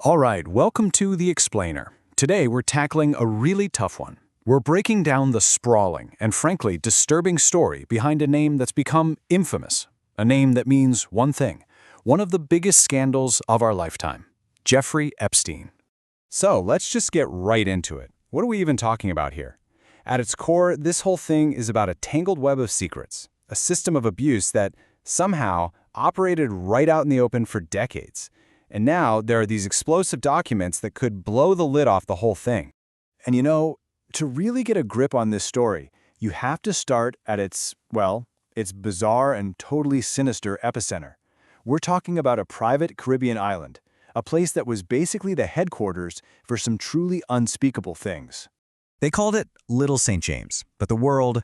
All right, welcome to The Explainer. Today we're tackling a really tough one. We're breaking down the sprawling and frankly disturbing story behind a name that's become infamous. A name that means one thing, one of the biggest scandals of our lifetime. Jeffrey Epstein. So let's just get right into it. What are we even talking about here? At its core, this whole thing is about a tangled web of secrets, a system of abuse that somehow operated right out in the open for decades. And now there are these explosive documents that could blow the lid off the whole thing. And to really get a grip on this story, you have to start at its bizarre and totally sinister epicenter. We're talking about a private Caribbean island, a place that was basically the headquarters for some truly unspeakable things. They called it Little St. James, but the world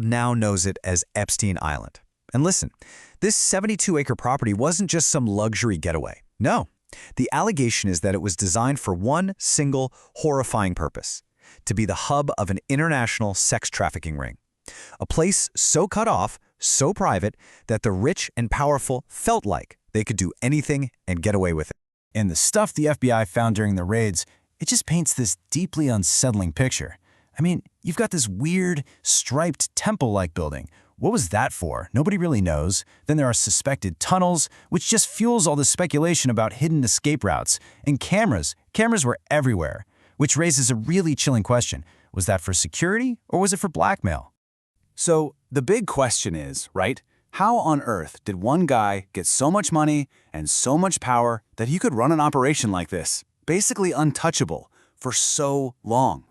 now knows it as Epstein Island. And listen, this 72-acre property wasn't just some luxury getaway. No, the allegation is that it was designed for one single horrifying purpose: to be the hub of an international sex trafficking ring. A place so cut off, so private, that the rich and powerful felt like they could do anything and get away with it. And the stuff the FBI found during the raids, it just paints this deeply unsettling picture. I mean, you've got this weird, striped temple-like building. What was that for? Nobody really knows. Then there are suspected tunnels, which just fuels all this speculation about hidden escape routes. And cameras. Cameras were everywhere, which raises a really chilling question. Was that for security, or was it for blackmail? So the big question is, right? How on earth did one guy get so much money and so much power that he could run an operation like this, basically untouchable, for so long?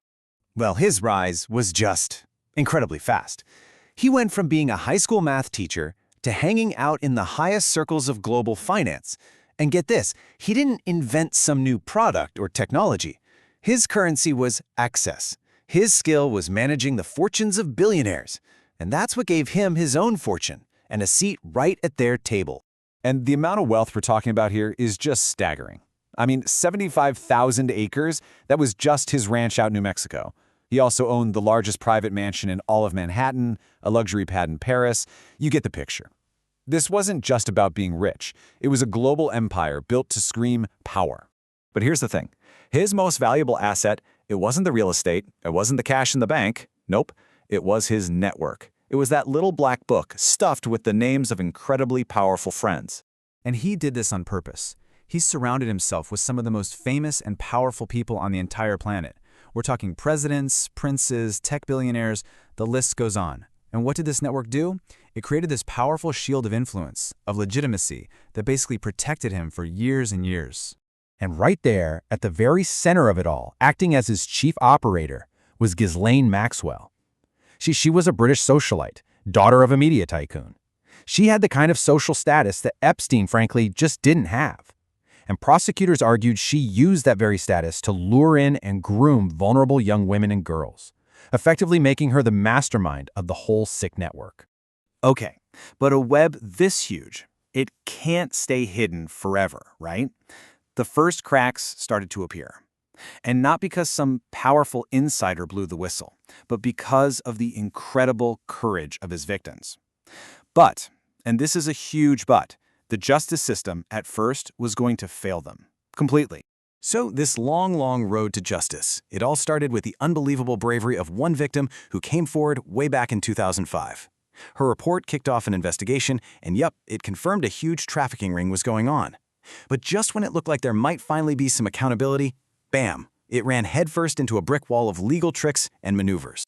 Well, his rise was just incredibly fast. He went from being a high school math teacher to hanging out in the highest circles of global finance. And get this, he didn't invent some new product or technology. His currency was access. His skill was managing the fortunes of billionaires. And that's what gave him his own fortune and a seat right at their table. And the amount of wealth we're talking about here is just staggering. I mean, 75,000 acres, that was just his ranch out in New Mexico. He also owned the largest private mansion in all of Manhattan, a luxury pad in Paris. You get the picture. This wasn't just about being rich. It was a global empire built to scream power. But here's the thing. His most valuable asset, it wasn't the real estate. It wasn't the cash in the bank. Nope. It was his network. It was that little black book stuffed with the names of incredibly powerful friends. And he did this on purpose. He surrounded himself with some of the most famous and powerful people on the entire planet. We're talking presidents, princes, tech billionaires, the list goes on. And what did this network do? It created this powerful shield of influence, of legitimacy, that basically protected him for years and years. And right there, at the very center of it all, acting as his chief operator, was Ghislaine Maxwell. She was a British socialite, daughter of a media tycoon. She had the kind of social status that Epstein, frankly, just didn't have. And prosecutors argued she used that very status to lure in and groom vulnerable young women and girls, effectively making her the mastermind of the whole sick network. Okay, but a web this huge, it can't stay hidden forever, right? The first cracks started to appear. And not because some powerful insider blew the whistle, but because of the incredible courage of his victims. But, and this is a huge but, the justice system at first was going to fail them completely. So this long road to justice, it all started with the unbelievable bravery of one victim who came forward way back in 2005. Her report kicked off an investigation, and it confirmed a huge trafficking ring was going on. But just when it looked like there might finally be some accountability, bam, it ran headfirst into a brick wall of legal tricks and maneuvers.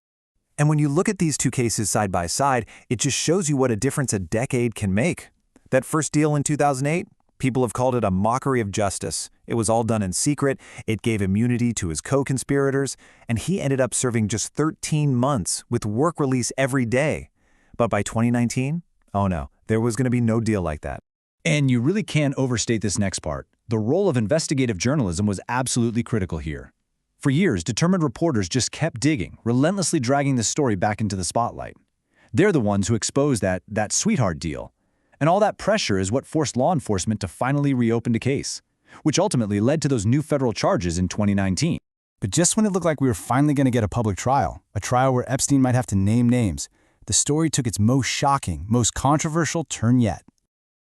And when you look at these two cases side by side, it just shows you what a difference a decade can make. That first deal in 2008, people have called it a mockery of justice. It was all done in secret, it gave immunity to his co-conspirators, and he ended up serving just 13 months with work release every day. But by 2019, oh no, there was going to be no deal like that. And you really can't overstate this next part. The role of investigative journalism was absolutely critical here. For years, determined reporters just kept digging, relentlessly dragging the story back into the spotlight. They're the ones who exposed that sweetheart deal. And all that pressure is what forced law enforcement to finally reopen the case, which ultimately led to those new federal charges in 2019. But just when it looked like we were finally going to get a public trial, a trial where Epstein might have to name names, the story took its most shocking, most controversial turn yet.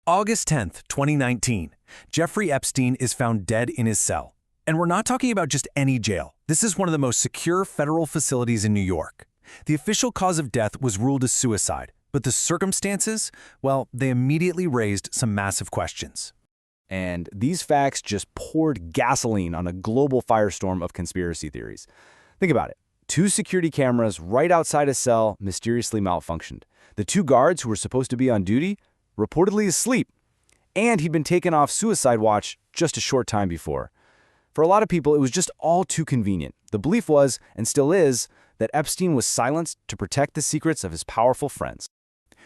August 10th, 2019. Jeffrey Epstein is found dead in his cell. And we're not talking about just any jail. This is one of the most secure federal facilities in New York. The official cause of death was ruled as suicide, but the circumstances, well, they immediately raised some massive questions. And these facts just poured gasoline on a global firestorm of conspiracy theories. Think about it. 2 security cameras right outside a cell mysteriously malfunctioned. The 2 guards who were supposed to be on duty reportedly asleep. And he'd been taken off suicide watch just a short time before. For a lot of people, it was just all too convenient. The belief was, and still is, that Epstein was silenced to protect the secrets of his powerful friends.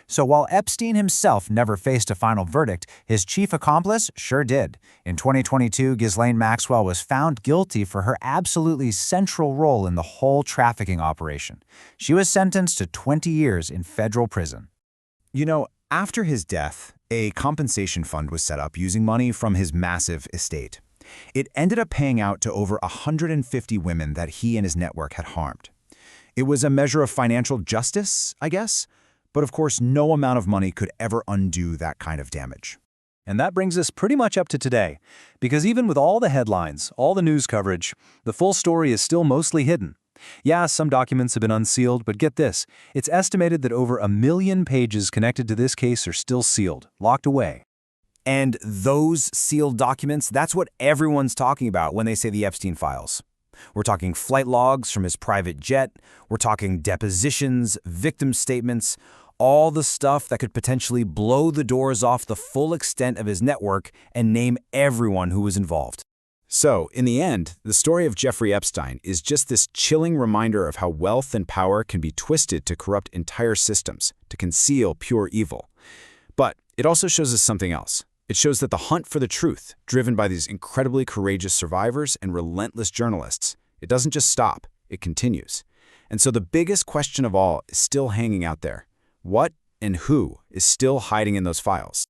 So while Epstein himself never faced a final verdict, his chief accomplice sure did. In 2022, Ghislaine Maxwell was found guilty for her absolutely central role in the whole trafficking operation. She was sentenced to 20 years in federal prison. You know, after his death, a compensation fund was set up using money from his massive estate. It ended up paying out to over 150 women that he and his network had harmed. It was a measure of financial justice, I guess, but of course no amount of money could ever undo that kind of damage. And that brings us pretty much up to today, because even with all the headlines, all the news coverage, the full story is still mostly hidden. Yeah, some documents have been unsealed, but get this, it's estimated that over 1 million pages connected to this case are still sealed, locked away. And those sealed documents, that's what everyone's talking about when they say the Epstein files. We're talking flight logs from his private jet, we're talking depositions, victim statements, all the stuff that could potentially blow the doors off the full extent of his network and name everyone who was involved. So, in the end, the story of Jeffrey Epstein is just this chilling reminder of how wealth and power can be twisted to corrupt entire systems, to conceal pure evil. But it also shows us something else. It shows that the hunt for the truth, driven by these incredibly courageous survivors and relentless journalists, it doesn't just stop, it continues. And so the biggest question of all is still hanging out there. What and who is still hiding in those files?